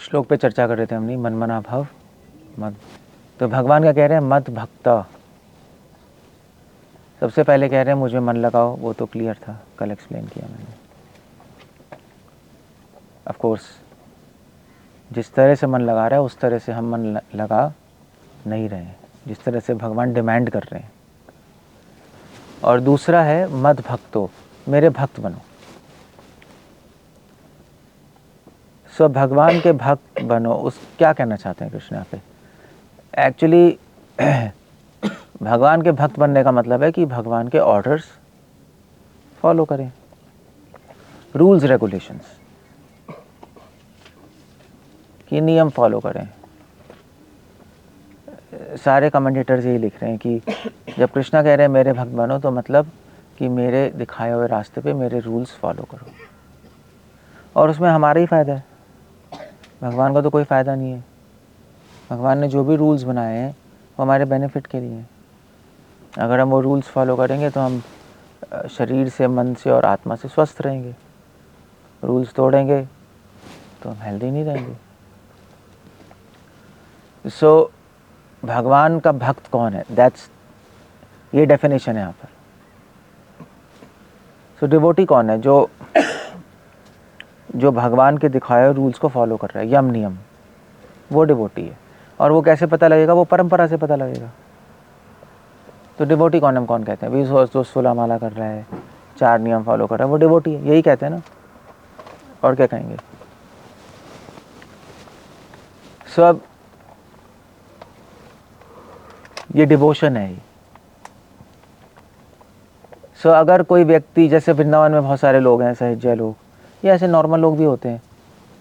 श्लोक पे चर्चा कर रहे थे हमने, मन मना भव मत। तो भगवान क्या कह रहे हैं, मत भक्ता। सबसे पहले कह रहे हैं मुझे मन लगाओ, वो तो क्लियर था, कल एक्सप्लेन किया मैंने। ऑफ कोर्स जिस तरह से मन लगा रहा है उस तरह से हम मन लगा नहीं रहे हैं, जिस तरह से भगवान डिमांड कर रहे हैं। और दूसरा है मत भक्तो, मेरे भक्त बनो। सो भगवान के भक्त बनो, उस क्या कहना चाहते हैं कृष्ण यहाँ पे? एक्चुअली भगवान के भक्त बनने का मतलब है कि भगवान के ऑर्डर्स फॉलो करें, रूल्स रेगुलेशंस की नियम फॉलो करें। सारे कमेंटेटर्स यही लिख रहे हैं कि जब कृष्णा कह रहे हैं मेरे भक्त बनो, तो मतलब कि मेरे दिखाए हुए रास्ते पे मेरे रूल्स फॉलो करो। और उसमें हमारा ही फ़ायदा है, भगवान का तो कोई फ़ायदा नहीं है। भगवान ने जो भी रूल्स बनाए हैं वो हमारे बेनिफिट के लिए हैं। अगर हम वो रूल्स फॉलो करेंगे तो हम शरीर से, मन से और आत्मा से स्वस्थ रहेंगे। रूल्स तोड़ेंगे तो हम हेल्दी नहीं रहेंगे। सो भगवान का भक्त कौन है, दैट्स ये डेफिनेशन है यहाँ पर। सो डिवोटी कौन है? जो भगवान के दिखाए हुए रूल्स को फॉलो कर रहा है, यम नियम, वो डिवोटी है। और वो कैसे पता लगेगा? वो परंपरा से पता लगेगा। तो डिवोटी कौन, हम कौन कहते हैं? भी जो 16 माला कर रहा है, 4 नियम फॉलो कर रहा है, वो डिवोटी है, यही कहते हैं ना, और क्या कहेंगे? सो अब ये डिवोशन है। सो अगर कोई व्यक्ति, जैसे वृंदावन में बहुत सारे लोग हैं, सहजय लोग, या ऐसे नॉर्मल लोग भी होते हैं,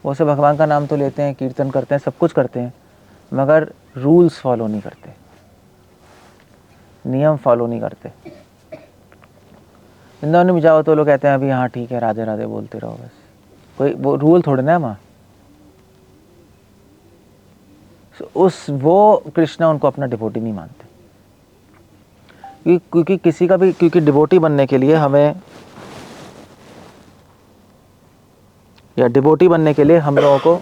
वो से भगवान का नाम तो लेते हैं, कीर्तन करते हैं, सब कुछ करते हैं, मगर रूल्स फॉलो नहीं करते, नियम फॉलो नहीं करते। वृंदावन में भी जाओ तो लोग कहते हैं अभी हाँ ठीक है, राधे राधे बोलते रहो बस, कोई वो रूल थोड़े ना है वहाँ। वो कृष्णा उनको अपना डिवोटी नहीं मानते, क्योंकि किसी का भी, क्योंकि डिवोटी बनने के लिए हमें, या डिवोटी बनने के लिए हम लोगों को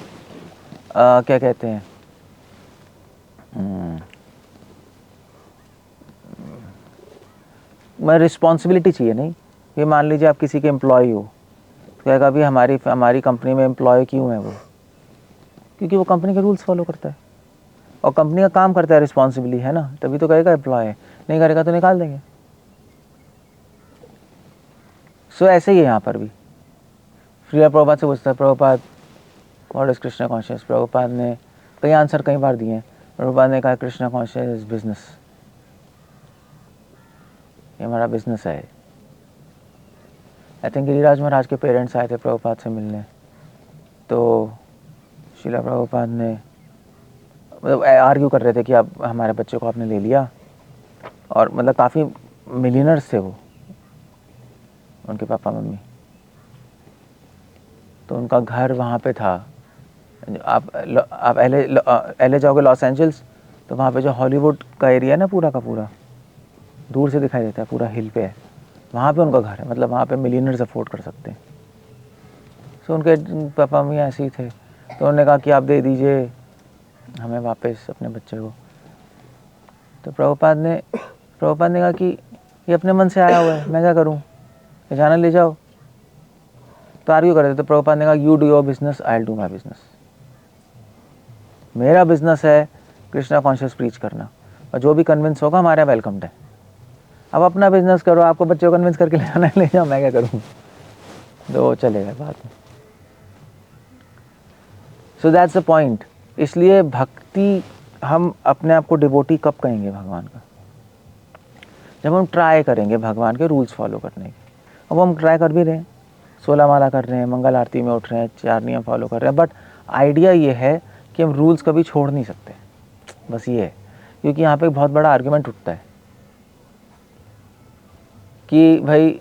क्या कहते हैं, रिस्पॉन्सिबिलिटी चाहिए। नहीं, ये मान लीजिए आप किसी के एम्प्लॉय हो, तो कहेगा अभी हमारी कंपनी में एम्प्लॉय क्यों है वो? क्योंकि वो कंपनी के रूल्स फॉलो करता है और कंपनी का काम करता है रिस्पॉन्सिबली, है ना, तभी तो कहेगा एम्प्लॉय है, नहीं करेगा तो निकाल देंगे। सो ऐसे ही है यहाँ पर भी। श्रील प्रभुपाद से पूछता है, Prabhupada what is Krishna conscious? Prabhupada ने कई आंसर कई बार दिए हैं। प्रभुपाद ने कहा कृष्णा कॉन्शियस इज बिजनेस, ये हमारा बिजनेस है। आई थिंक गिरिराज महाराज के पेरेंट्स आए थे प्रभुपाद से मिलने, तो श्रील प्रभुपाद ने मतलब आर्ग्यू कर रहे थे कि अब हमारे बच्चे को आपने ले लिया, और मतलब काफ़ी मिलियनर्स थे वो, उनके पापा मम्मी, तो उनका घर वहाँ पे था। आप एलए जाओगे, लॉस एंजल्स, तो वहाँ पे जो हॉलीवुड का एरिया है ना, पूरा का पूरा दूर से दिखाई देता है, पूरा हिल पे है, वहाँ पे उनका घर है। मतलब वहाँ पे मिलियनर्स अफोर्ड कर सकते हैं। सो उनके पापा मम्मी ऐसे ही थे, तो उन्होंने कहा कि आप दे दीजिए हमें वापस अपने बच्चे को। तो प्रभुपाद ने कहा कि ये अपने मन से आया हुआ है, मैं क्या करूँ, ये जाना ले जाओ। तो आर्ग्यू कर रहे थे, तो प्रभुपाद ने कहा you do your business, I will do my business. मेरा बिजनेस है कृष्णा कॉन्शियस प्रीच करना, और जो भी कन्विंस होगा हमारे यहाँ वेलकम्ड है। अब अपना बिजनेस करो, आपको बच्चों को कन्विंस करके ले जाना है, ले जाओ, मैं क्या करूँ, तो चलेगा बाद में। सो दैट्स द पॉइंट। इसलिए भक्ति, हम अपने आप को डिवोटी कब कहेंगे भगवान का? जब हम ट्राई करेंगे भगवान के रूल्स फॉलो करने के। अब हम ट्राई कर भी रहे हैं, 16 माला कर रहे हैं, मंगल आरती में उठ रहे हैं, 4 नियम फॉलो कर रहे हैं, बट आइडिया ये है कि हम रूल्स कभी छोड़ नहीं सकते। बस ये है, क्योंकि यहाँ पे बहुत बड़ा आर्ग्यूमेंट उठता है कि भाई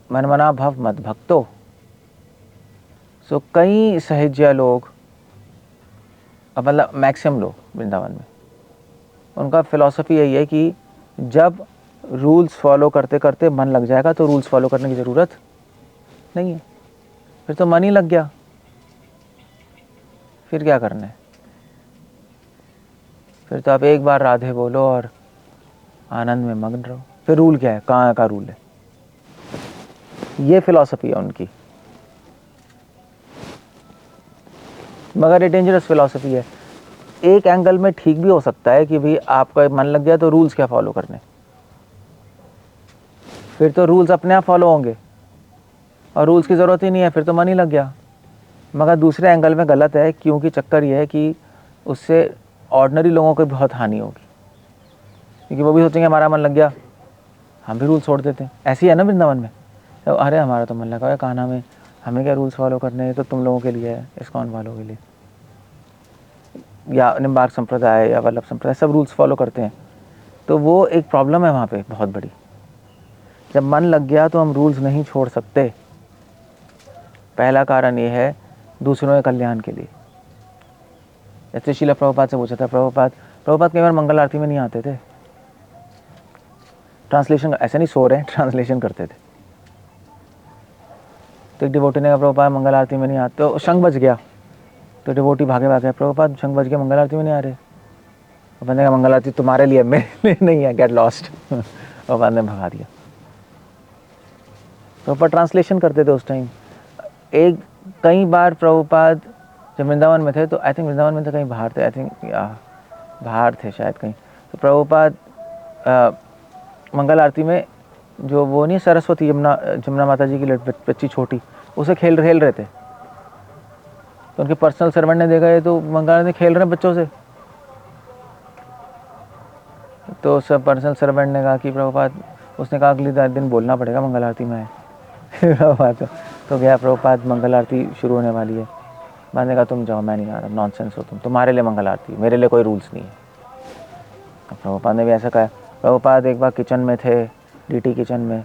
मन मना भव मत भक्तो। सो कई सहज्य लोग, मतलब मैक्सिमम लोग वृंदावन में, उनका फिलॉसफी यही है कि जब रूल्स फॉलो करते करते मन लग जाएगा तो रूल्स फॉलो करने की ज़रूरत नहीं है, फिर तो मन ही लग गया, फिर क्या करना है? फिर तो आप एक बार राधे बोलो और आनंद में मग्न रहो। फिर रूल क्या है? कहाँ का रूल है? ये फिलॉसफी है उनकी, मगर ये डेंजरस फिलॉसफी है। एक एंगल में ठीक भी हो सकता है कि भाई आपका मन लग गया तो रूल्स क्या फॉलो करने, फिर तो रूल्स अपने आप फॉलो होंगे और रूल्स की ज़रूरत ही नहीं है, फिर तो मन ही लग गया। मगर दूसरे एंगल में गलत है, क्योंकि चक्कर ये है कि उससे ऑर्डिनरी लोगों को बहुत हानि होगी, क्योंकि वो भी सोचेंगे हमारा मन लग गया, हम भी रूल्स छोड़ देते हैं। ऐसी है ना वृंदावन में, तो अरे हमारा तो मन लगा है कान्हा में, हमें क्या रूल्स फॉलो करने हैं, तो तुम लोगों के लिए है, इस्कॉन वालों के लिए, या निम्बार्क संप्रदाय या वल्लभ संप्रदाय, सब रूल्स फॉलो करते हैं। तो वो एक प्रॉब्लम है वहाँ पे बहुत बड़ी। जब मन लग गया तो हम रूल्स नहीं छोड़ सकते। पहला कारण ये है दूसरों के कल्याण के लिए। जैसे शीला प्रभुपाद से पूछा था, प्रभुपाद कई बार मंगल आरती में नहीं आते थे, ट्रांसलेशन, ऐसे नहीं सो रहे हैं, ट्रांसलेशन करते थे। तो एक डिवोटी ने कहा प्रभुपाद मंगल आरती में नहीं आते, तो शंख बज गया, तो डिवोटी भागे भागे, प्रभुपाद शंख बज गया, मंगल आरती में नहीं आ रहे। तो बंदे का मंगल आरती तुम्हारे लिए, मेरे लिए नहीं है, गेट लॉस्ट। और बाद में भगा दिया। प्रभुपाद ट्रांसलेशन करते थे उस टाइम। एक कई बार प्रभुपाद जब वृंदावन में थे, तो आई थिंक वृंदावन में थे, कहीं बाहर थे, आई थिंक बाहर थे शायद कहीं, तो प्रभुपाद मंगल आरती में जो वो नहीं सरस्वती जमुना माता जी की बच्ची छोटी, उसे खेल रहे थे। तो उनके पर्सनल सर्वेंट ने देखा ये तो मंगल आरती खेल रहे हैं बच्चों से। तो सब पर्सनल सर्वेंट ने कहा कि प्रभुपाद, उसने कहा अगले दिन बोलना पड़ेगा मंगल आरती में है। प्रभुपाद तो गया, प्रभुपाद मंगल आरती शुरू होने वाली है। मैंने कहा तुम जाओ, मैं नहीं आ रहा, नॉनसेंस हो तुम, तुम्हारे लिए मंगल आरती, मेरे लिए कोई रूल्स नहीं है। प्रभुपाद ने भी ऐसा कहा। प्रभुपाद एक बार किचन में थे, डीटी किचन में,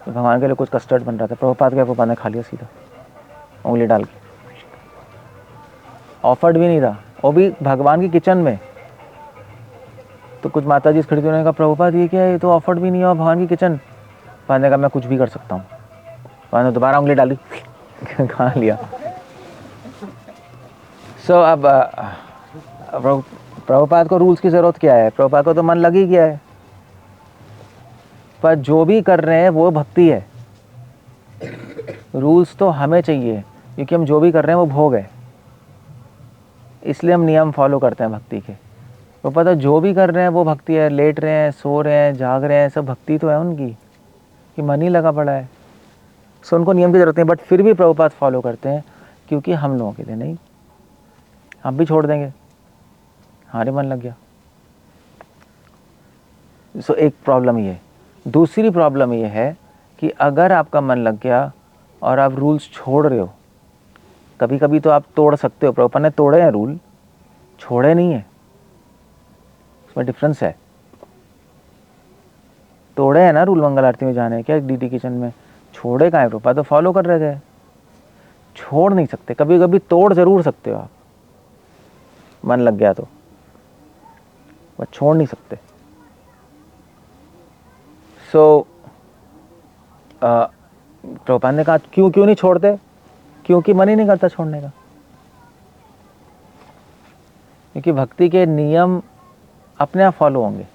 तो भगवान के लिए कुछ कस्टर्ड बन रहा था, प्रभुपाद ने खा लिया सीधा उंगली डाल के। ऑफर्ड भी नहीं था, वो भी भगवान की किचन में। तो कुछ माता जी खड़ी थी, उन्होंने कहा प्रभुपाद ये क्या है, ये तो ऑफर्ड भी नहीं है भगवान की किचन। भगवान ने कहा मैं कुछ भी कर सकता हूँ। भगवान ने दोबारा उंगली डाली, खा लिया। सो अब प्रभुपाद को रूल्स की ज़रूरत क्या है? प्रभुपाद को तो मन लग ही गया है। पर जो भी कर रहे हैं वो भक्ति है। रूल्स तो हमें चाहिए, क्योंकि हम जो भी कर रहे हैं वो भोग है, इसलिए हम नियम फॉलो करते हैं भक्ति के। तो पता जो भी कर रहे हैं वो भक्ति है, लेट रहे हैं, सो रहे हैं, जाग रहे हैं, सब भक्ति तो है उनकी, कि मन ही लगा पड़ा है। सो उनको नियम की ज़रूरत नहीं, बट फिर भी प्रभुपाद फॉलो करते हैं, क्योंकि हम लोगों के लिए नहीं। हम भी छोड़ देंगे, हमारे मन लग गया। सो एक प्रॉब्लम ये। दूसरी प्रॉब्लम ये है कि अगर आपका मन लग गया और आप रूल्स छोड़ रहे हो, कभी कभी तो आप तोड़ सकते हो। प्रभुपाद ने तोड़े हैं रूल, छोड़े नहीं है, उसमें डिफरेंस है। तोड़े हैं ना रूल मंगल आरती में जाने क्या डीटी किचन में, छोड़े कहाँ है? प्रभुपाद तो फॉलो कर रहे थे। छोड़ नहीं सकते, कभी कभी तोड़ जरूर सकते हो आप, मन लग गया तो, बट छोड़ नहीं सकते। सो प्रभुपाद ने कहा क्यों नहीं छोड़ते? क्योंकि मन ही नहीं करता छोड़ने का। क्योंकि भक्ति के नियम अपने आप फॉलो होंगे।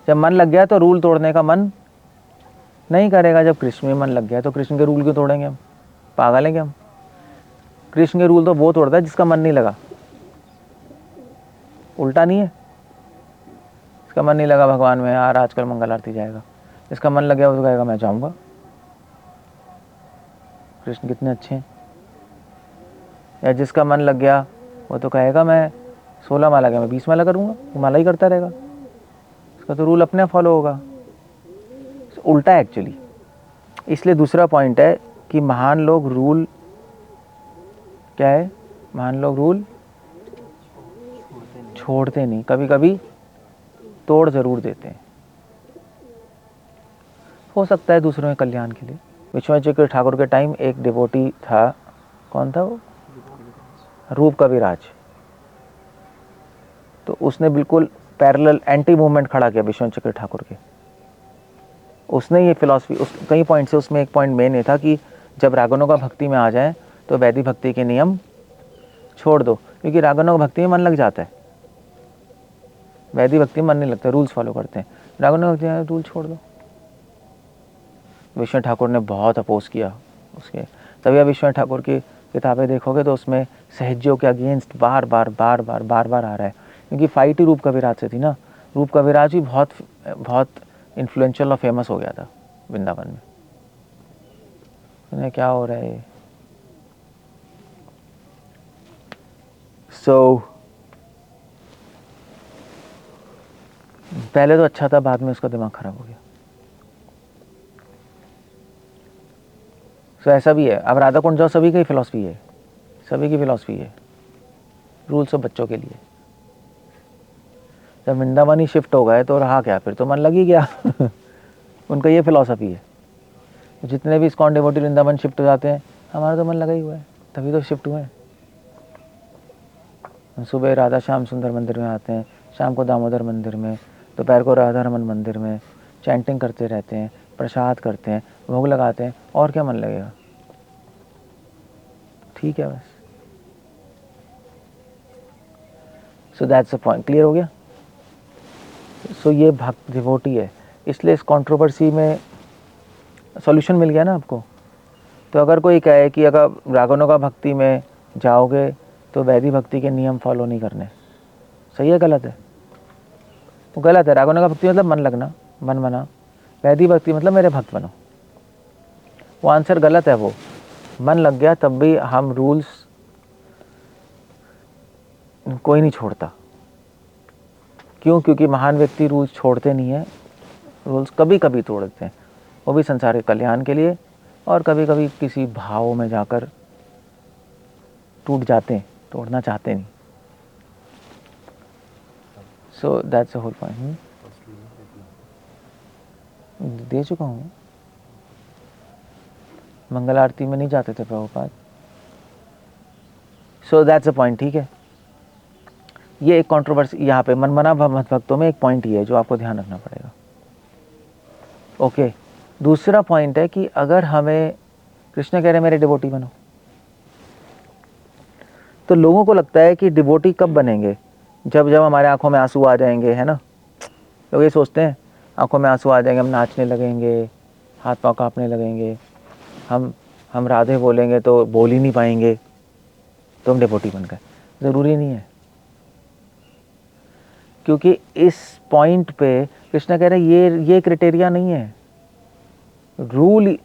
जब मन लग गया तो रूल तोड़ने का मन नहीं करेगा। जब कृष्ण में मन लग गया तो कृष्ण के रूल क्यों तोड़ेंगे हम? पागल हैं क्या हम? कृष्ण के रूल तो वो तोड़ता है जिसका मन नहीं लगा, उल्टा नहीं है। इसका मन नहीं लगा भगवान में, यार आजकल मंगल आरती जाएगा, इसका मन लग गया वो तो कहेगा मैं जाऊंगा। कृष्ण कितने अच्छे हैं। या जिसका मन लग गया वो तो कहेगा मैं 16 माला का मैं 20 माला करूंगा, वो माला ही करता रहेगा, इसका तो रूल अपने आप फॉलो होगा। उल्टा है एक्चुअली। इसलिए दूसरा पॉइंट है कि महान लोग रूल क्या है, महान लोग रूल छोड़ते नहीं, कभी कभी तोड़ जरूर देते हैं। हो सकता है दूसरों के कल्याण के लिए। विश्वनाथ चक्र ठाकुर के टाइम एक डिवोटी था, कौन था वो? रूप कविराज। तो उसने बिल्कुल पैरेलल एंटी मूवमेंट खड़ा किया विश्वनाथ चक्र ठाकुर के। उसने ये फिलॉसफी, उस कई पॉइंट से, उसमें एक पॉइंट मेन ये था कि जब रागनों का भक्ति में आ जाए तो वैदिक भक्ति के नियम छोड़ दो। क्योंकि रागनों का भक्ति में मन लग जाता है, वैदिक भक्ति में मन नहीं लगता, रूल्स फॉलो करते हैं। रागनों भक्ति में रूल छोड़ दो। विश्वनाथ ठाकुर ने बहुत अपोज किया उसके, तभी आप विश्वनाथ ठाकुर की किताबें देखोगे तो उसमें सहज्यों के अगेंस्ट बार बार आ रहा है, क्योंकि फाइट ही रूप कविराज से थी ना। रूप कविराज भी बहुत बहुत इन्फ्लुएंशियल और फेमस हो गया था वृंदावन में। उन्हें क्या हो रहा है? पहले तो अच्छा था, बाद में उसका दिमाग खराब हो गया। ऐसा भी है। अब राधा कुंड जाओ, सभी की फिलॉसफी है, सभी की फिलॉसफी है, रूल सब बच्चों के लिए। जब वृंदावन ही शिफ्ट हो गए तो रहा क्या, फिर तो मन लग ही गया। उनका ये फिलॉसफी है। जितने भी इस्कॉन डिवोटी वृंदावन शिफ्ट हो जाते हैं, हमारा तो मन लगा ही हुआ है, तभी तो शिफ्ट हुए हैं। सुबह राधा श्याम सुंदर मंदिर में आते हैं, शाम को दामोदर मंदिर में, दोपहर को राधा रमन मंदिर में, चैंटिंग करते रहते हैं, प्रसाद करते हैं, भोग लगाते हैं, और क्या मन लगेगा? ठीक है बस। सो दैट्स द पॉइंट। क्लियर हो गया? सो ये भक्त डिवोटी है, इसलिए इस कंट्रोवर्सी में सॉल्यूशन मिल गया ना आपको। तो अगर कोई कहे कि अगर रागनों का भक्ति में जाओगे तो वैदिक भक्ति के नियम फॉलो नहीं करने, सही है गलत है? वो गलत है। रागनों का भक्ति मतलब मन लगना, मन बना। वैदिक भक्ति मतलब मेरे भक्त बनो। वो आंसर गलत है। वो मन लग गया तब भी हम रूल्स कोई नहीं छोड़ता। क्यों? क्योंकि महान व्यक्ति रूल्स छोड़ते नहीं है, रूल्स कभी कभी तोड़ते हैं, वो भी संसारिक कल्याण के लिए, और कभी कभी किसी भाव में जाकर टूट जाते हैं, तोड़ना चाहते नहीं। So that's the whole point. दे चुका हूँ। मंगल आरती में नहीं जाते थे Prabhupada. So that's the point. ठीक है, ये एक कंट्रोवर्सी यहाँ पे मनमना भक्तों में एक पॉइंट ये है जो आपको ध्यान रखना पड़ेगा। ओके, दूसरा पॉइंट है कि अगर हमें कृष्ण कह रहे मेरे डिवोटी बनो, तो लोगों को लगता है कि डिवोटी कब बनेंगे? जब जब हमारे आंखों में आंसू आ जाएंगे, है ना। लोग ये सोचते हैं आंखों में आंसू आ जाएंगे, हम नाचने लगेंगे, हाथ पाँव कांपने लगेंगे, हम राधे बोलेंगे तो बोल ही नहीं पाएंगे, तो हम डिवोटी बन गए। ज़रूरी नहीं है, क्योंकि इस पॉइंट पे कृष्ण कह रहे ये क्राइटेरिया नहीं है। रूल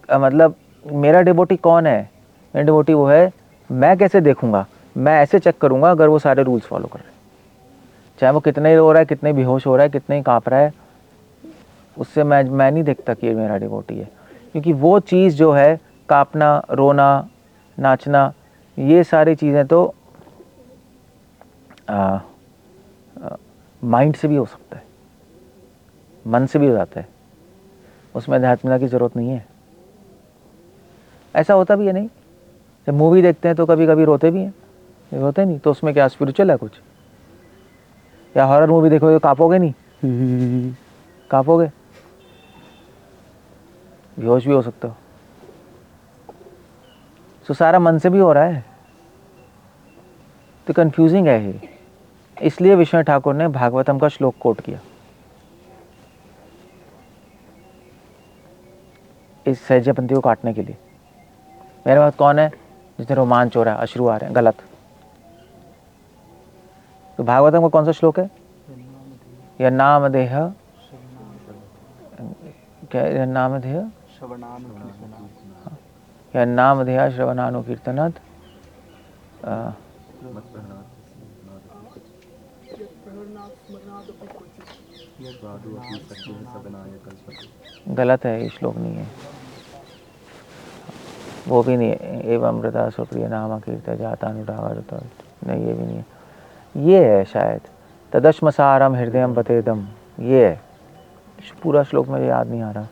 मतलब मेरा डिवोटी कौन है? मेरा डिवोटी वो है, मैं कैसे देखूंगा? मैं ऐसे चेक करूंगा अगर वो सारे रूल्स फॉलो कर रहे हैं, चाहे वो कितने रो रहा है, कितने बेहोश हो रहा है, कितने काँप रहा है, उससे मैं नहीं देखता कि ये मेरा डिवोटी है। क्योंकि वो चीज़ जो है, काँपना, रोना, नाचना, ये सारी चीज़ें तो माइंड से भी हो सकता है, मन से भी हो जाता है, उसमें अध्यात्मता की ज़रूरत नहीं है। ऐसा होता भी है नहीं? जब मूवी देखते हैं तो कभी कभी रोते भी हैं, रोते नहीं तो उसमें क्या स्पिरिचुअल है कुछ? या हॉरर मूवी देखोगे तो काँपोगे नहीं? काँपोगे, बेहोश भी हो सकते हो। तो सारा मन से भी हो रहा है, तो कंफ्यूजिंग है ये। इसलिए विश्वनाथ ठाकुर ने भागवतम का श्लोक कोट किया इस सहजपंथी को काटने के लिए। मेरे पास कौन है जिसमें रोमांच हो रहा है, अश्रु आ रहे हैं? गलत। तो भागवतम का कौन सा श्लोक है? यह नाम देह, क्या यह नाम देह, यह नाम देह श्रवणानुकीर्तनात् गलत है, ये श्लोक नहीं है, वो भी नहीं है। एवं अमृता सुप्रिय नाम कीर्त जाता अनुराग, नहीं, ये भी नहीं है। ये है शायद, तदश्मसारम हृदयम बतेदम, ये है। पूरा श्लोक मुझे याद नहीं आ रहा।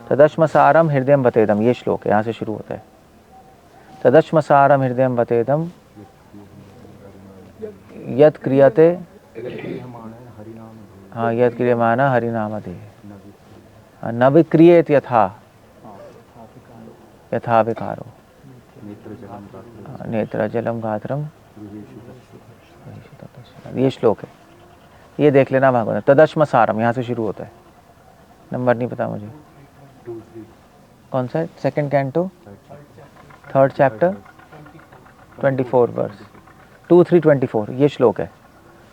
तदश्मसारम हृदयम बतेदम, ये श्लोक है, यहाँ से शुरू होता है। तदश्मसारम हृदयम बतेदम यत् क्रियते, हाँ, यत् क्रियमाणः हरिनामधेः, न विक्रियेत यथा विकारो। नेत्र जलम गात्रम, ये श्लोक है, ये देख लेना भागवत। तदश्म सारम यहाँ से शुरू होता है, नंबर नहीं पता मुझे कौन सा है। Second canto, third chapter, 24 verse, 2-3-24 ये श्लोक है।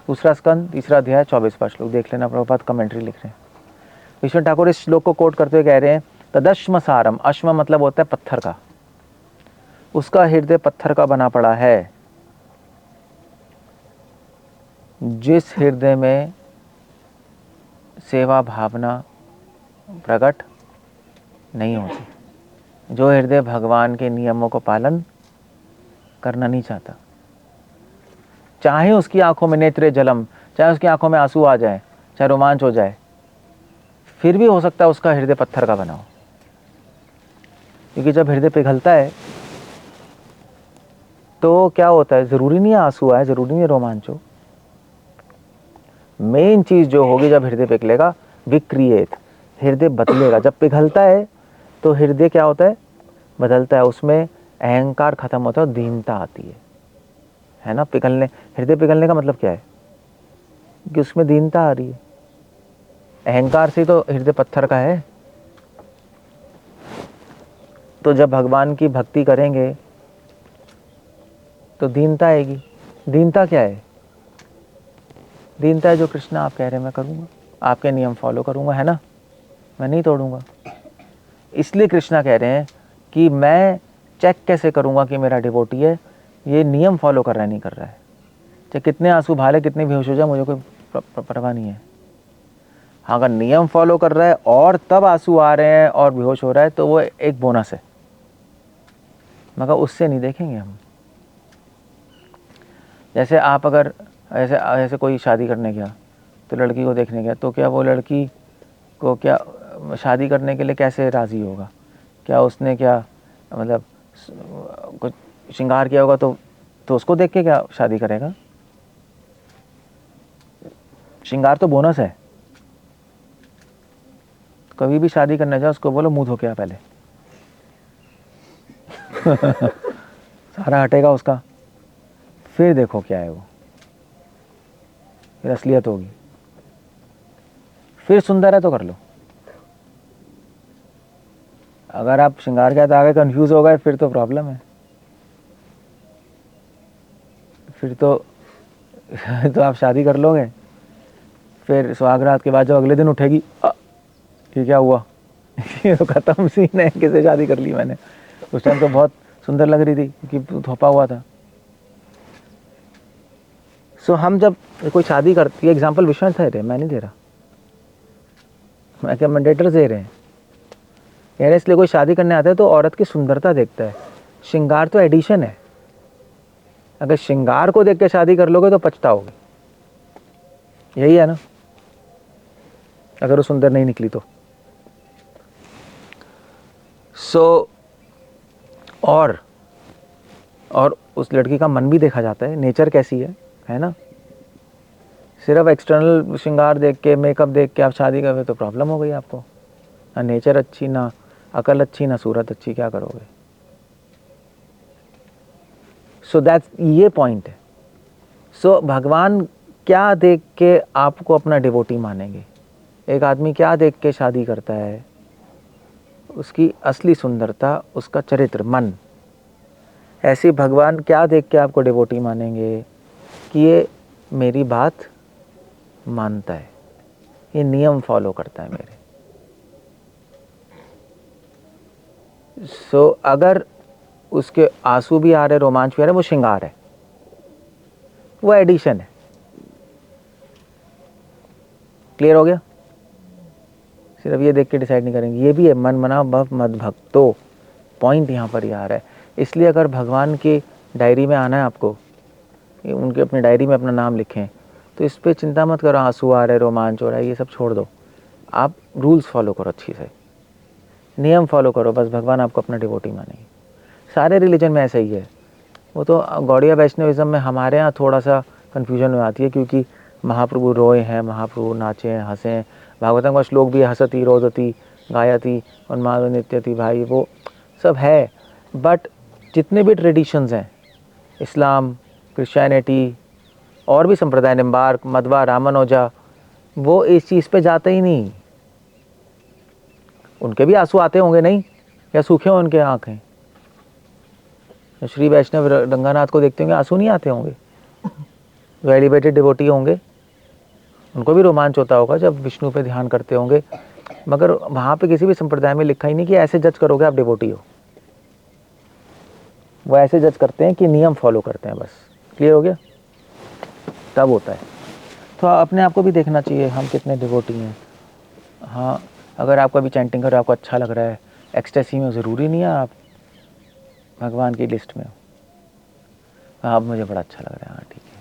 दूसरा स्कंद, तीसरा अध्याय, 24वां श्लोक देख लेना। प्रभुपाद कमेंट्री लिख रहे हैं। विश्वनाथ ठाकुर इस श्लोक को कोट करते हुए कह रहे हैं तदश्म सारम, अश्म मतलब होता है पत्थर का, उसका हृदय पत्थर का बना पड़ा है। जिस हृदय में सेवा भावना प्रकट नहीं होती, जो हृदय भगवान के नियमों को पालन करना नहीं चाहता, चाहे उसकी आंखों में नेत्रे जलम, चाहे उसकी आंखों में आंसू आ जाए, चाहे रोमांच हो जाए, फिर भी हो सकता है उसका हृदय पत्थर का बना हो। क्योंकि जब हृदय पिघलता है तो क्या होता है, जरूरी नहीं है आंसू आए, जरूरी नहीं है रोमांच हो। मेन चीज जो होगी जब हृदय पिघलेगा, विक्रिएट, हृदय बदलेगा। जब पिघलता है तो हृदय क्या होता है, बदलता है, उसमें अहंकार खत्म होता है और दीनता आती है ना। पिघलने, हृदय पिघलने का मतलब क्या है कि उसमें दीनता आ रही है। अहंकार से तो हृदय पत्थर का है। तो जब भगवान की भक्ति करेंगे तो दीनता आएगी। दीनता क्या है, दीनता है जो कृष्ण आप कह रहे हैं मैं करूँगा, आपके नियम फॉलो करूँगा, है ना, मैं नहीं तोड़ूंगा। इसलिए कृष्णा कह रहे हैं कि मैं चेक कैसे करूँगा कि मेरा डिवोटी है, ये नियम फॉलो कर रहा है नहीं कर रहा है। चाहे कितने आंसू भाले, कितने बेहोश हो जाए, मुझे कोई परवाह नहीं है। हाँ, अगर नियम फॉलो कर रहा है और तब आंसू आ रहे हैं और बेहोश हो रहा है तो वो एक बोनस है, मगर उससे नहीं देखेंगे हम। जैसे आप अगर ऐसे कोई शादी करने गया तो लड़की को देखने गया, तो क्या वो लड़की को क्या शादी करने के लिए कैसे राज़ी होगा? क्या उसने क्या मतलब कुछ श्रृंगार किया होगा तो उसको देख के क्या शादी करेगा? श्रृंगार तो बोनस है। कभी भी शादी करने जाओ उसको बोलो मुंह धो के आ पहले सारा हटेगा उसका, फिर देखो क्या है वो, फिर असलियत होगी। फिर सुंदर है तो कर लो। अगर आप श्रृंगार के आगे कंफ्यूज हो गए फिर तो प्रॉब्लम है। फिर तो आप शादी कर लोगे, फिर सुहागरात के बाद जब अगले दिन उठेगी ये क्या हुआ ये तो खत्म सीन है, किसे शादी कर ली मैंने, उस टाइम तो बहुत सुंदर लग रही थी क्योंकि थोपा हुआ था। सो हम जब कोई शादी करती है, एग्जाम्पल विश्वास दे रहे, मैं नहीं दे रहा, मैं क्या मैंडेटर्स दे रहे हैं कह रहे। इसलिए कोई शादी करने आता है तो औरत की सुंदरता देखता है, श्रृंगार तो एडिशन है। अगर श्रृंगार को देख के शादी कर लोगे तो पछताओगे, यही है ना, अगर वो सुंदर नहीं निकली तो। और उस लड़की का मन भी देखा जाता है, नेचर कैसी है ना। सिर्फ एक्सटर्नल श्रृंगार देख के, मेकअप देख के आप शादी करोगे तो प्रॉब्लम हो गई आपको। ना नेचर अच्छी, ना अकल अच्छी, ना सूरत अच्छी, क्या करोगे? सो दैट्स, ये पॉइंट है। सो भगवान क्या देख के आपको अपना डिवोटी मानेंगे? एक आदमी क्या देख के शादी करता है? उसकी असली सुंदरता, उसका चरित्र, मन। ऐसे भगवान क्या देख के आपको डिवोटी मानेंगे कि ये मेरी बात मानता है, ये नियम फॉलो करता है मेरे। सो अगर उसके आंसू भी आ रहे, रोमांच भी आ रहे, वो श्रृंगार है, वो एडिशन है। क्लियर हो गया? सिर्फ ये देख के डिसाइड नहीं करेंगे, ये भी है मन मना भव मद भक्तो, पॉइंट यहाँ पर ही आ रहा है। इसलिए अगर भगवान की डायरी में आना है आपको, उनके अपनी डायरी में अपना नाम लिखें, तो इस पर चिंता मत करो आंसू आ रहे, रोमांच हो रहा है, ये सब छोड़ दो। आप रूल्स फॉलो करो, अच्छी से नियम फॉलो करो, बस भगवान आपको अपना डिवोटी मानेंगे। सारे रिलीजन में ऐसा ही है। वो तो गौड़िया वैष्णविज्म में हमारे यहाँ थोड़ा सा कन्फ्यूजन में आती है, क्योंकि महाप्रभु रोए हैं, महाप्रभु नाचे हैं, हंसे हैं। भागवतम का श्लोक भी हंसती रोदती गायती उन्माद नित्यति, भाई वो सब है। बट जितने भी ट्रेडिशंस हैं, इस्लाम, क्रिश्चियनिटी और भी संप्रदाय, निम्बार्क, मध्वा, रामानुजा, वो इस चीज़ पे जाते ही नहीं। उनके भी आंसू आते होंगे नहीं, या सूखे हों उनके आँखें? श्री वैष्णव रंगनाथ को देखते होंगे, आंसू नहीं आते होंगे? जो एलिवेटेड डिवोटी होंगे उनको भी रोमांच होता होगा जब विष्णु पे ध्यान करते होंगे, मगर वहाँ पे किसी भी संप्रदाय में लिखा ही नहीं कि ऐसे जज करोगे आप डिवोटी हो। वो ऐसे जज करते हैं कि नियम फॉलो करते हैं, बस। क्लियर हो गया? तब होता है। तो अपने आप को भी देखना चाहिए हम कितने डिवोटी हैं। हाँ, अगर आपको अभी चैंटिंग कर आपको अच्छा लग रहा है, एक्सटेसी में, ज़रूरी नहीं है आप भगवान की लिस्ट में हो। अब मुझे बड़ा अच्छा लग रहा है, हाँ ठीक है,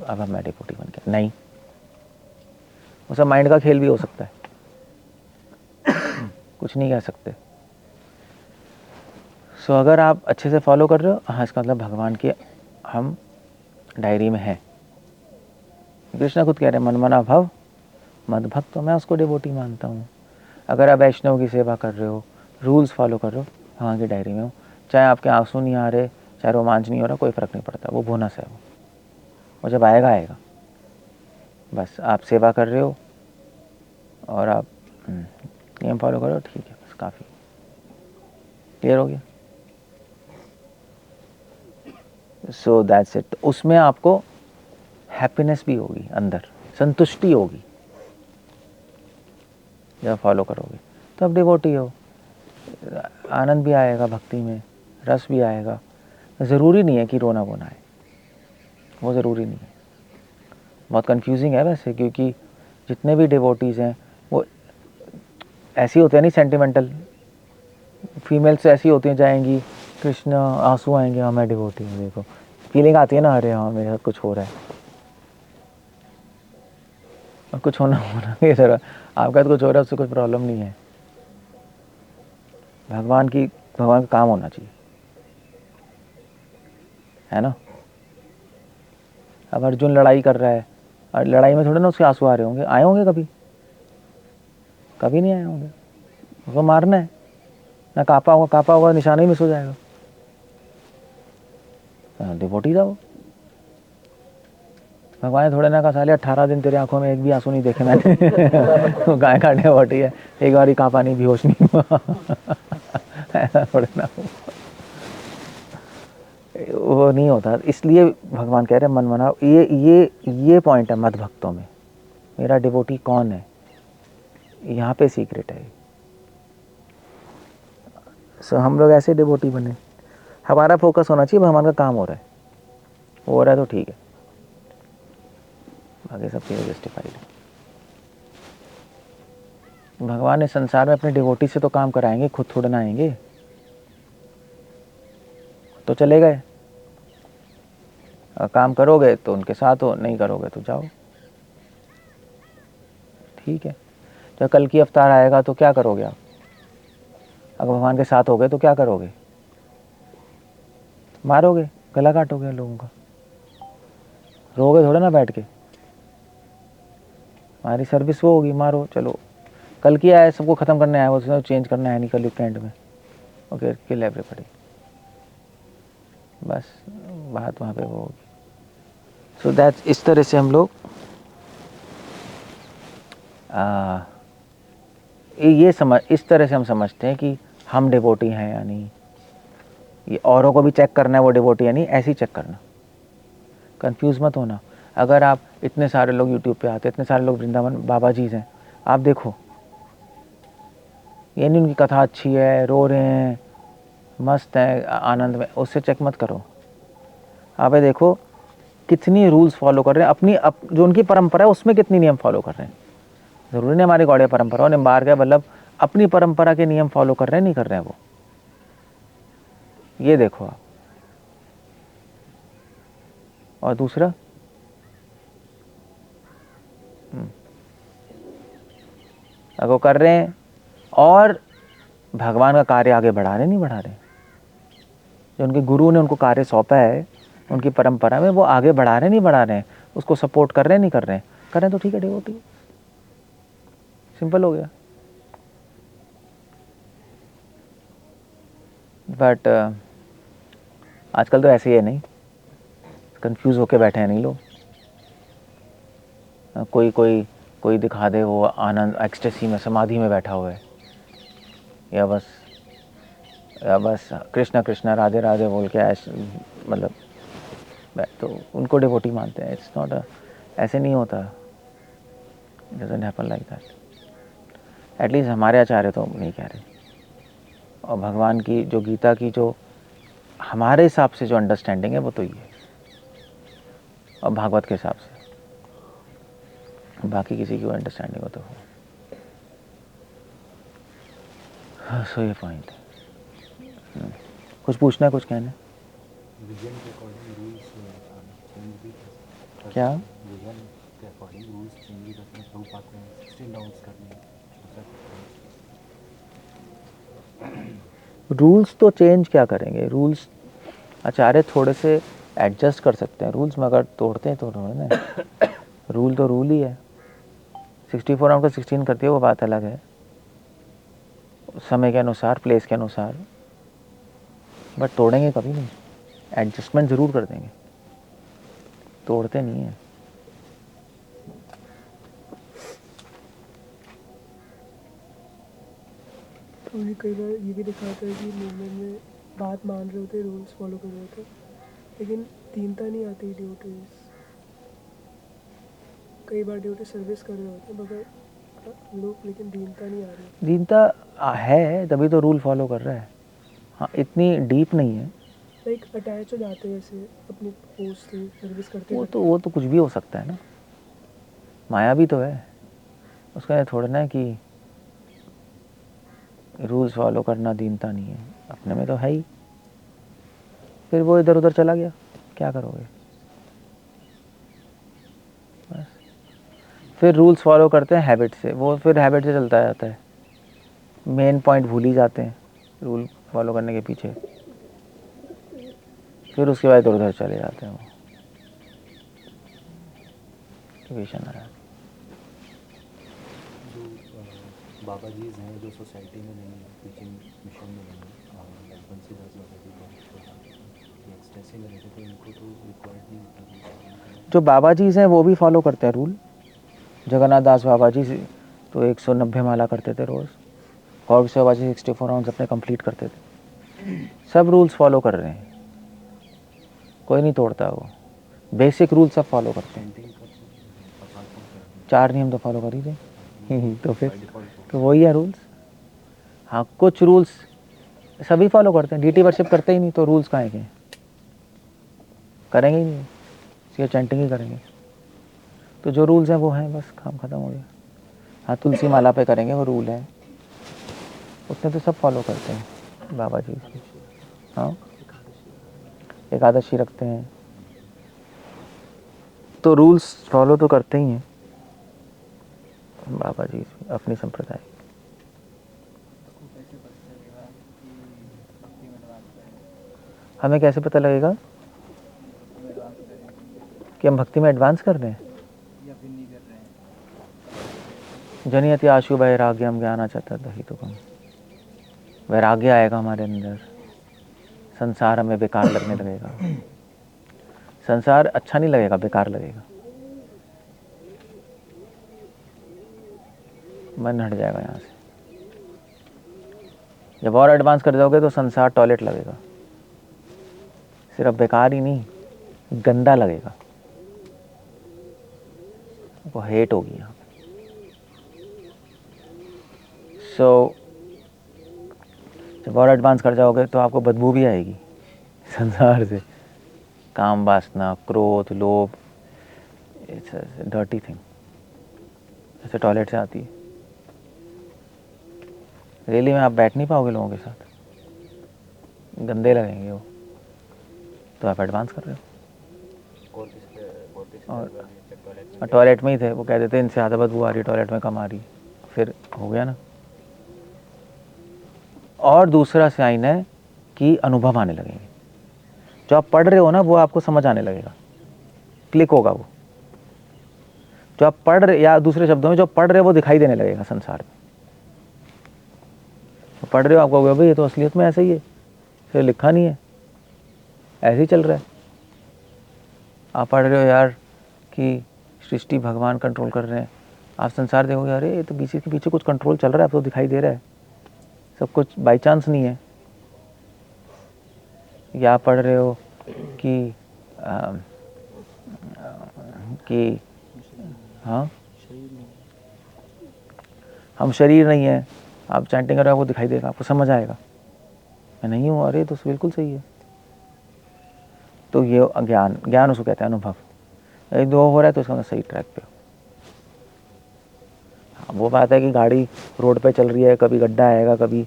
अब मैं डिवोटी बन गया। नहीं, वो सब माइंड का खेल भी हो सकता है, कुछ नहीं कह सकते। सो अगर आप अच्छे से फॉलो कर रहे हो, हाँ, इसका मतलब भगवान की हम डायरी में हैं। कृष्ण खुद कह रहे हैं, मनमना भव मद भक्त, तो मैं उसको डिवोटी मानता हूँ। अगर आप वैष्णव की सेवा कर रहे हो, रूल्स फॉलो कर रहे हो, भगवान की डायरी में हो। चाहे आपके आंसू नहीं आ रहे, चाहे रोमांच नहीं हो रहा, कोई फ़र्क नहीं पड़ता, वो बोनस है। वो जब आएगा आएगा। बस आप सेवा कर रहे हो और आप नियम फॉलो करो, ठीक है, बस काफ़ी। क्लियर हो गया? So that's it. उसमें आपको हैप्पीनेस भी होगी, अंदर संतुष्टि होगी जब फॉलो करोगे, तो आप डिवोटी हो। आनंद भी आएगा भक्ति में, रस भी आएगा। ज़रूरी नहीं है कि रोना वोना आए, वो ज़रूरी नहीं है। बहुत कंफ्यूजिंग है वैसे, क्योंकि जितने भी डिवोटीज़ हैं वो ऐसी होते हैं नहीं, सेंटिमेंटल। फीमेल्स ऐसी होती हैं, जाएंगी कृष्ण, आंसू आएंगे, हाँ मैं डिवोटी हूँ, देखो फीलिंग आती है ना, अरे हाँ मेरे साथ कुछ हो रहा है, और कुछ होना ये सर आपका तो कुछ हो रहा है, उससे कुछ प्रॉब्लम नहीं है। भगवान का काम होना चाहिए, है ना? अब अर्जुन लड़ाई कर रहा है, और लड़ाई में थोड़े ना उसके आंसू आ रहे होंगे, आए होंगे कभी? कभी नहीं आए होंगे। उसको मारना है ना, कापा होगा, निशाना ही मिस हो जाएगा। डिवोटी था वो। भगवान थोड़े ना कहा, साले 18 दिन तेरे आंखों में एक भी आंसू नहीं देखे मैंने। वो गाय का डिवोटी है, एक बार ही कापा नहीं, बेहोश नहीं हुआ। ऐसा थोड़े ना, वो नहीं होता। इसलिए भगवान कह रहे हैं मन मनाओ। ये पॉइंट है मत भक्तों में, मेरा डिवोटी कौन है, यहाँ पे सीक्रेट है। सो हम लोग ऐसे डिवोटी बने, हमारा फोकस होना चाहिए भगवान का काम हो रहा है, हो रहा है तो ठीक है, बाकी सब चीज़ें जस्टिफाइड है। भगवान इस संसार में अपने डिवोटी से तो काम कराएंगे, खुद थोड़ा ना आएंगे। तो चले गए, काम करोगे तो उनके साथ हो, नहीं करोगे तो जाओ, ठीक है। जब कल की अवतार आएगा तो क्या करोगे आप? अगर भगवान के साथ हो गए तो क्या करोगे? मारोगे, गला काटोगे लोगों का, रोगे थोड़ा ना बैठ के। हमारी सर्विस वो होगी, मारो चलो। कल की आया, सबको ख़त्म करने आया, उसने चेंज करना है नहीं कल के एंड में, ओके किल एवरीबॉडी, बस बात वहाँ पे वो होगी। सो दैट्स, इस तरह से हम लोग इस तरह से हम समझते हैं कि हम डिवोटी हैं या नहीं। ये औरों को भी चेक करना है वो डिवोटी है नहीं, ऐसे ही चेक करना, कंफ्यूज मत होना। अगर आप, इतने सारे लोग यूट्यूब पे आते हैं, इतने सारे लोग वृंदावन बाबा जी हैं, आप देखो, ये नहीं उनकी कथा अच्छी है, रो रहे हैं, मस्त है आनंद में, उससे चेक मत करो। आप ये देखो कितनी रूल्स फॉलो कर रहे हैं, जो उनकी परंपरा है उसमें कितनी नियम फॉलो कर रहे हैं। ज़रूरी नहीं हमारी गौड़िया परंपरा हो, निम्बार्क है, मतलब अपनी परंपरा के नियम फॉलो कर रहे हैं, नहीं कर रहे हैं वो, ये देखो आप। और दूसरा, अगर वो कर रहे हैं और भगवान का कार्य आगे बढ़ा रहे, नहीं बढ़ा रहे, जो उनके गुरु ने उनको कार्य सौंपा है उनकी परंपरा में, वो आगे बढ़ा रहे नहीं बढ़ा रहे हैं, उसको सपोर्ट कर रहे हैं नहीं कर रहे हैं, कर रहे हैं तो ठीक है, डिवोटी, सिंपल हो गया। बट आजकल तो ऐसे ही है, नहीं कंफ्यूज होके बैठे हैं नहीं लोग। कोई कोई कोई दिखा दे वो आनंद एक्सटेसी में, समाधि में बैठा हुआ है, या बस कृष्णा कृष्णा राधे राधे बोल के मतलब तो उनको डिवोटी मानते हैं। इट्स नॉट ऐसे नहीं होता, it doesn't happen like that. At least हमारे आचार्य तो नहीं कह रहे। और भगवान की जो गीता की जो हमारे हिसाब से जो अंडरस्टैंडिंग है वो तो ये है, और भागवत के हिसाब से, बाकी किसी की अंडरस्टैंडिंग हो तो हो। हाँ, सो ये पॉइंट है। कुछ पूछना है, कुछ कहना है? क्या रूल्स तो चेंज क्या करेंगे? रूल्स आचार्य थोड़े से एडजस्ट कर सकते हैं रूल्स, मगर तोड़ते हैं तो ना। रूल तो रूल ही है। 64 आउट ऑफ 16 करती है वो बात अलग है, समय के अनुसार, प्लेस के अनुसार, बट तोड़ेंगे कभी नहीं। एडजस्टमेंट ज़रूर कर देंगे, तोड़ते नहीं हैं। तो ये कई बार ये भी दिखाता है कि मूवमेंट में बात मान रहे होते, रूल्स फॉलो कर रहे होते, लेकिन दीनता नहीं आती ड्यूटीज। कई बार ड्यूटी सर्विस कर रहे होते मगर लोग, लेकिन दीनता नहीं आ रही। दीनता है तभी तो रूल फॉलो कर रहा है। हाँ, इतनी डीप नहीं है। लाइक अटैच हो जाते हैं ऐसे अपनी पोस्ट से सर्विस करते वो तो कुछ भी हो सकता है ना, माया भी तो है। उसका ये थोड़ा ना है कि रूल्स फॉलो करना दीनता नहीं है, अपने में तो है ही। फिर वो इधर उधर चला गया, क्या करोगे? बस फिर रूल्स फॉलो करते हैं हैबिट से, वो फिर हैबिट से चलता जाता है, मेन पॉइंट भूल ही जाते हैं रूल फॉलो करने के पीछे। फिर उसके बाद इधर उधर चले जाते हैं वो। डिवीजन आया। जो बाबा जी हैं जो सोसाइटी में नहीं है, टीचिंग मिशन में नहीं है, बंसीदास बाबा जी एक्सटेंसी में रहते, तो इनको तो रिक्वायर्ड नहीं होता। जो बाबा जी हैं वो भी फॉलो करते हैं रूल। जगन्नाथ दास बाबा जी तो 190 माला करते थे रोज़। गौर से बाबा जी 64 राउंड्स अपने कंप्लीट करते थे। सब रूल्स फॉलो कर रहे हैं, कोई नहीं तोड़ता। वो बेसिक रूल सब फॉलो करते हैं। 4 नियम तो फॉलो कर ही रहे तो फिर तो वही है रूल्स। हाँ, कुछ रूल्स सभी फॉलो करते हैं। डीटी वर्शिप करते ही नहीं तो रूल्स कहाँ के? करेंगे ही नहीं, इसके चैंटिंग ही करेंगे। तो जो रूल्स हैं वो हैं, बस काम खत्म हो गया। हाँ, तुलसी माला पे करेंगे, वो रूल है, उसने तो सब फॉलो करते हैं बाबा जी। हाँ, एकादशी रखते हैं तो रूल्स फॉलो तो करते ही हैं बाबा जी अपनी संप्रदाय। हमें कैसे पता लगेगा कि हम भक्ति में एडवांस कर रहे हैं? जनियति आशु वैराग्यम ज्ञान चाहता दही तो कम। वैराग्य आएगा हमारे अंदर, संसार हमें बेकार लगने लगेगा। संसार अच्छा नहीं लगेगा, बेकार लगेगा, मन हट जाएगा यहाँ से। जब और एडवांस कर जाओगे तो संसार टॉयलेट लगेगा, सिर्फ बेकार ही नहीं, गंदा लगेगा, वो हेट होगी यहाँ पे। सो जब और एडवांस कर जाओगे तो आपको बदबू भी आएगी संसार से। काम वासना, क्रोध, लोभ, इट्स डर्टी थिंग, जैसे टॉयलेट से आती है। रैली में आप बैठ नहीं पाओगे लोगों के साथ, गंदे लगेंगे वो, तो आप एडवांस कर रहे हो। और टॉयलेट में ही थे, वो कह देते इनसे ज़्यादा बदबू आ रही है, टॉयलेट में कम आ रही, फिर हो गया ना। और दूसरा साइन है कि अनुभव आने लगेंगे। जो आप पढ़ रहे हो ना वो आपको समझ आने लगेगा, क्लिक होगा वो। जो आप पढ़ रहे, या दूसरे शब्दों में जो पढ़ रहे हो वो दिखाई देने लगेगा संसार में। तो पढ़ रहे हो, आपको भाई ये तो असलियत में ऐसा ही है, फिर लिखा नहीं है, ऐसे ही चल रहा है। आप पढ़ रहे हो यार कि सृष्टि भगवान कंट्रोल कर रहे हैं, आप संसार देखोगे अरे ये तो बीच के पीछे कुछ कंट्रोल चल रहा है, अब तो दिखाई दे रहा है, सब कुछ बाई चांस नहीं है। या आप पढ़ रहे हो कि कि हाँ हम शरीर नहीं है, आप चैंटिंग कर रहे हो, आपको दिखाई देगा, आपको समझ आएगा मैं नहीं हूँ, अरे तो बिल्कुल सही है। तो ये ज्ञान, ज्ञान उसको कहते हैं अनुभव। यदि दो हो रहा है तो उसका सही ट्रैक पे हो। हाँ, वो बात है कि गाड़ी रोड पे चल रही है, कभी गड्ढा आएगा, कभी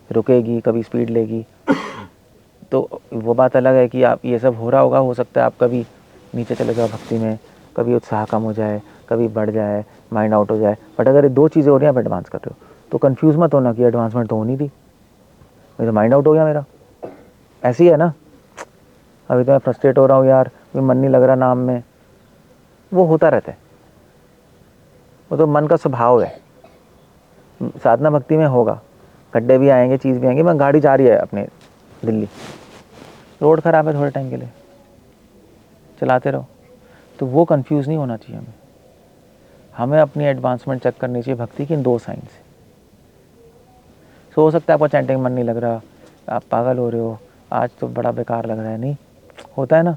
रुकेगी, कभी स्पीड लेगी, तो वो बात अलग है कि आप ये सब हो रहा होगा, हो सकता है आप कभी नीचे चले जाओ भक्ति में, कभी उत्साह कम हो जाए, कभी बढ़ जाए, माइंड आउट हो जाए। बट अगर ये दो चीज़ें हो रही हैं, आप एडवांस कर रहे हो, तो कंफ्यूज मत होना कि एडवांसमेंट तो होनी थी, अभी तो माइंड आउट हो गया मेरा। ऐसी है ना, अभी तो मैं फ्रस्ट्रेट हो रहा हूँ यार, अभी मन नहीं लग रहा नाम में, वो होता रहता है, वो तो मन का स्वभाव है। साधना भक्ति में होगा, गड्ढे भी आएंगे, चीज़ भी आएंगे। मैं गाड़ी जा रही है अपने दिल्ली, रोड ख़राब है, थोड़े टाइम के लिए चलाते रहो, तो वो कंफ्यूज नहीं होना चाहिए हमें। हमें अपनी एडवांसमेंट चेक करनी चाहिए भक्ति की इन दो साइन से। सो हो सकता है आपको चैंटिंग मन नहीं लग रहा, आप पागल हो रहे हो, आज तो बड़ा बेकार लग रहा है, नहीं होता है ना,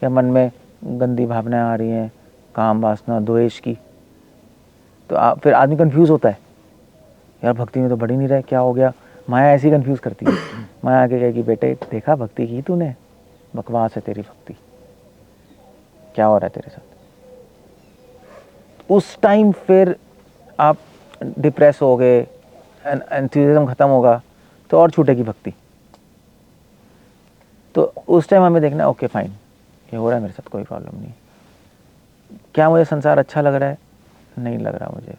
या मन में गंदी भावनाएं आ रही हैं, काम वासना द्वेष की, तो आप फिर आदमी कंफ्यूज होता है, यार भक्ति में तो बढ़ ही नहीं रहा, क्या हो गया। माया ऐसी कंफ्यूज करती है, माया आके कहेगी बेटे देखा भक्ति की तूने, बकवास है तेरी भक्ति, क्या हो रहा है तेरे साथ। उस टाइम फिर आप डिप्रेस हो गए, एंथुसियाज्म खत्म होगा, तो और छूटेगी भक्ति। तो उस टाइम हमें देखना ओके फाइन, ये हो रहा है मेरे साथ, कोई प्रॉब्लम नहीं। क्या मुझे संसार अच्छा लग रहा है, नहीं लग रहा मुझे।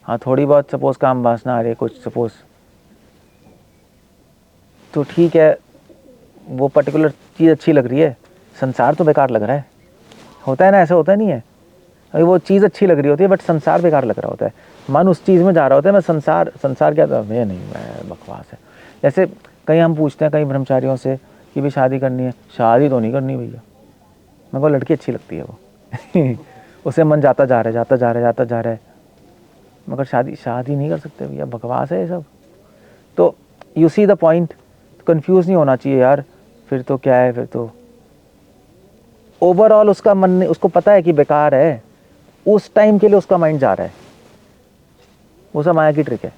हाँ थोड़ी बहुत सपोज काम वासना आ रही है कुछ, सपोज तो ठीक है, वो पर्टिकुलर चीज़ अच्छी लग रही है, संसार तो बेकार लग रहा है। होता है ना, ऐसा होता नहीं है, अभी वो चीज़ अच्छी लग रही होती है बट संसार बेकार लग रहा होता है, मन उस चीज़ में जा रहा होता है, मैं संसार क्या था, मैं नहीं, मैं बकवास है। जैसे कहीं हम पूछते हैं कई ब्रह्मचारियों से कि भी शादी करनी है, शादी तो नहीं करनी भैया, मेरे को लड़की अच्छी लगती है वो उसे मन जाता जा रहा है, मगर शादी नहीं कर सकते भैया, बकवास है ये सब। तो you see the point, confuse नहीं होना चाहिए यार, फिर तो क्या है, फिर तो ओवरऑल उसका मन, उसको पता है कि बेकार है, उस टाइम के लिए उसका माइंड जा रहा है, वो सब माया की ट्रिक है,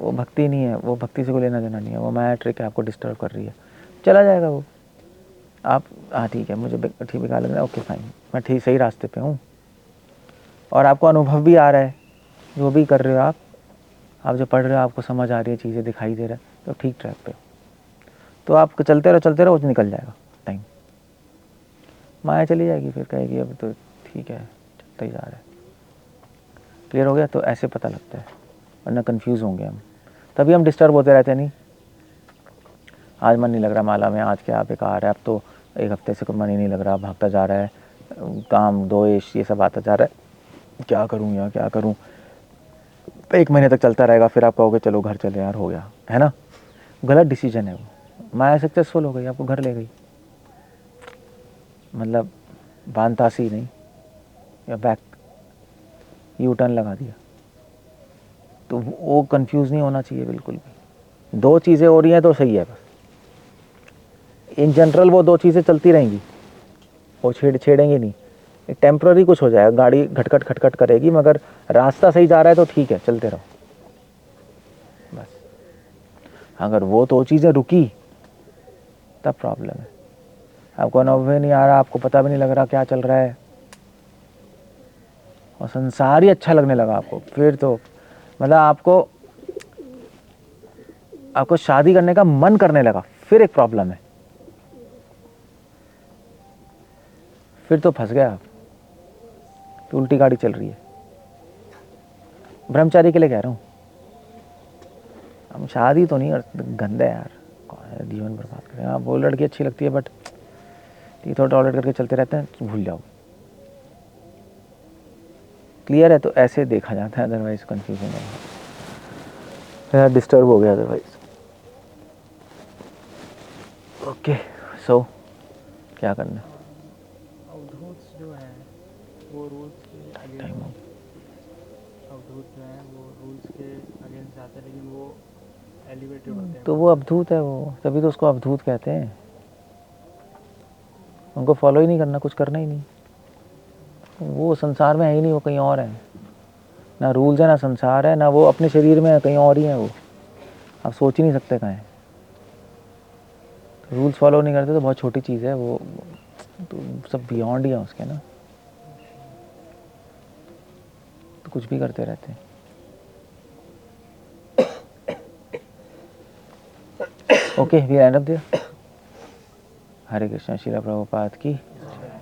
वो भक्ति नहीं है, वो भक्ति से कोई लेना देना नहीं है, वो माया ट्रिक है, आपको डिस्टर्ब कर रही है, चला जाएगा वो। आप हाँ ठीक है, मुझे ठीक बेकार लग रहा है, ओके फाइन, मैं ठीक सही रास्ते पे हूँ, और आपको अनुभव भी आ रहा है, जो भी कर रहे हो आप जो पढ़ रहे हो आपको समझ आ रही है, चीज़ें दिखाई दे रहा है, तो ठीक ट्रैक पे हो। तो आप चलते रहो, वो निकल जाएगा टाइम, माया चली जाएगी, फिर कहेगी अब तो ठीक है, चलता ही जा रहा है। क्लियर हो गया? तो ऐसे पता लगता है, वरना कंफ्यूज होंगे हम, तभी हम डिस्टर्ब होते रहते हैं। नहीं आज मन नहीं लग रहा माला में, आज क्या बेकार है, अब तो एक हफ्ते से कोई मन ही नहीं लग रहा, भागता जा रहा है, काम द्वेष ये सब आता जा रहा है, क्या करूँ यार क्या करूँ। 1 महीने तक चलता रहेगा, फिर आप कहोगे चलो घर चले यार, हो गया है ना, गलत डिसीजन है वो। माया सक्सेसफुल हो गई, आपको घर ले गई, मतलब बांतासी नहीं, या बैक यू टर्न लगा दिया। तो वो कंफ्यूज नहीं होना चाहिए बिल्कुल भी, दो चीज़ें हो रही हैं तो सही है, बस इन जनरल वो दो चीज़ें चलती रहेंगी, वो छेड़ेंगे नहीं, टेम्प्ररी कुछ हो जाएगा, गाड़ी खटखट करेगी, मगर रास्ता सही जा रहा है तो ठीक है, चलते रहो बस। अगर वो दो चीज़ें रुकी तब प्रॉब्लम है, आपको अनुभव नहीं आ रहा, आपको पता भी नहीं लग रहा क्या चल रहा है, और संसार ही अच्छा लगने लगा आपको, फिर तो मतलब आपको शादी करने का मन करने लगा, फिर एक प्रॉब्लम है, फिर तो फंस गया आप, तो उल्टी गाड़ी चल रही है। ब्रह्मचारी के लिए कह रहा हूँ, हम शादी तो नहीं करते, गंदा है यार, कौन है जीवन बर्बाद करें। हाँ वो लड़की अच्छी लगती है बट थोड़ा टॉयलेट करके चलते रहते हैं, तो भूल जाओ। क्लियर है? तो ऐसे देखा जाता है, अदरवाइज कन्फ्यूजन है, डिस्टर्ब हो गया अदरवाइज। ओके सो क्या करना है? अवधूत जो है वो रूल्स के टाइम अगेंस्ट, हो अवधूत जो है वो रूल्स के अगेंस्ट जाते हैं, लेकिन वो एलिवेटेड होते हैं। तो वो अवधूत है, वो तभी तो उसको अवधूत कहते हैं। उनको फॉलो ही नहीं करना, कुछ करना ही नहीं। वो संसार में है ही नहीं, वो कहीं और है। ना रूल्स है, ना संसार है, ना वो अपने शरीर में है, कहीं और ही है वो। आप सोच ही नहीं सकते कहाँ है। रूल्स फॉलो नहीं करते तो बहुत छोटी चीज़ है वो, तो सब बियॉन्ड ही है उसके ना, तो कुछ भी करते रहते हैं। Okay we end up there. Hare Krishna, Srila Prabhupada की